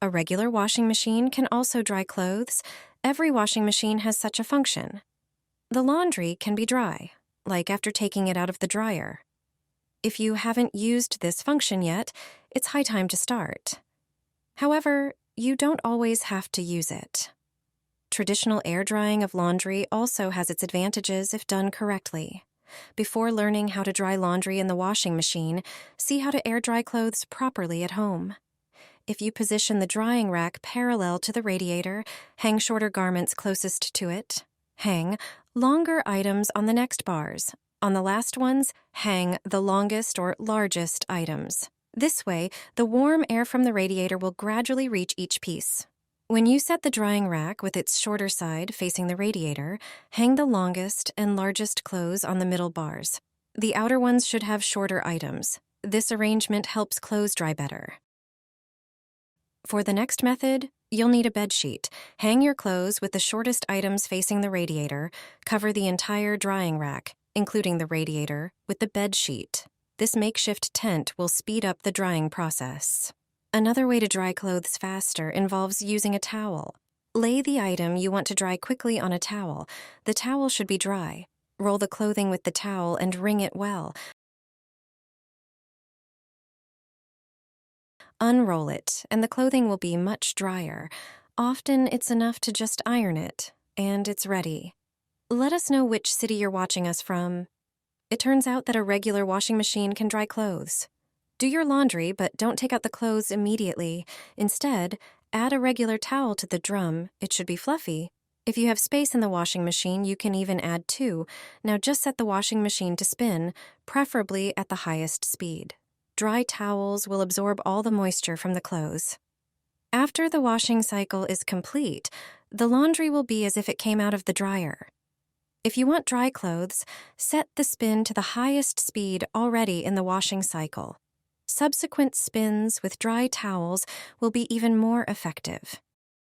A regular washing machine can also dry clothes. Every washing machine has such a function. The laundry can be dry, like after taking it out of the dryer. If you haven't used this function yet, it's high time to start. However, you don't always have to use it. Traditional air drying of laundry also has its advantages if done correctly. Before learning how to dry laundry in the washing machine, see how to air dry clothes properly at home. If you position the drying rack parallel to the radiator, hang shorter garments closest to it. Hang longer items on the next bars. On the last ones, hang the longest or largest items. This way, the warm air from the radiator will gradually reach each piece. When you set the drying rack with its shorter side facing the radiator, hang the longest and largest clothes on the middle bars. The outer ones should have shorter items. This arrangement helps clothes dry better. For the next method, you'll need a bed sheet. Hang your clothes with the shortest items facing the radiator. Cover the entire drying rack, including the radiator, with the bed sheet. This makeshift tent will speed up the drying process. Another way to dry clothes faster involves using a towel. Lay the item you want to dry quickly on a towel. The towel should be dry. Roll the clothing with the towel and wring it well. Unroll it, and the clothing will be much drier. Often it's enough to just iron it, and it's ready. Let us know which city you're watching us from. It turns out that a regular washing machine can dry clothes. Do your laundry, but don't take out the clothes immediately. Instead, add a regular towel to the drum. It should be fluffy. If you have space in the washing machine, you can even add two. Now just set the washing machine to spin, preferably at the highest speed. Dry towels will absorb all the moisture from the clothes. After the washing cycle is complete, the laundry will be as if it came out of the dryer. If you want dry clothes, set the spin to the highest speed already in the washing cycle. Subsequent spins with dry towels will be even more effective.